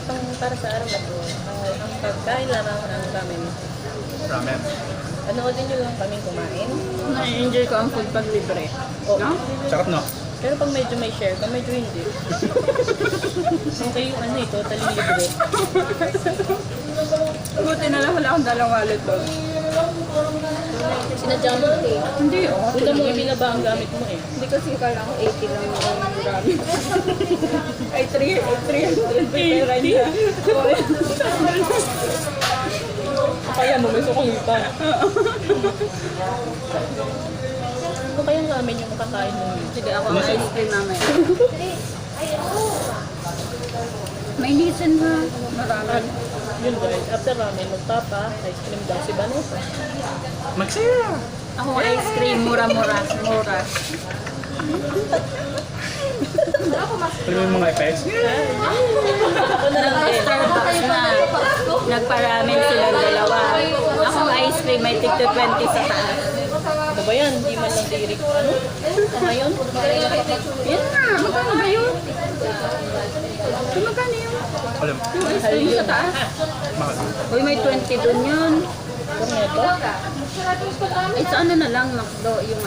para sa araw na to, ang pagkain lang ang ramen. Ramen. Panoodin nyo lang kami kumain. Na-enjoy ko ang food pag libre. Oh. No? Sarap, no? Pero pag medyo may share ka, medyo hindi. Okay yung ano ito, totally libre. Buti na lang wala akong dalang wallet doon. Sinadya mo ito eh. Hindi, oh. Punta mo ibinaba ang gamit mo eh. Hindi kasi kala ko 80 lang ang gamit. Ay, 300 pera niya. Kaya mo, may sukong pa. Kung kayang ramen yung makakain mo. Sige, ako ang ice cream mamaya. May nisan ha. Marami. Yun guys, after ramen, magpapa, ice cream daw si Vanessa. Mag-share! Ako ice cream, mura-mura. Mura. Alam mo yung mga effects? Ako na lang din. Starbucks na. Nagpa-ramen silang dalawa. Ako ice cream, may tig to 20 sa taas. Ano ba yan? Hindi man lang tirik. Ano? Ngayon? Yan na, magkano ba yun? Magkano yun? Alam, Yung ice cream sa taas. mahal. Uy, may 20 dun yun. Kung ito? Ay, sa ano na lang, McDo, yung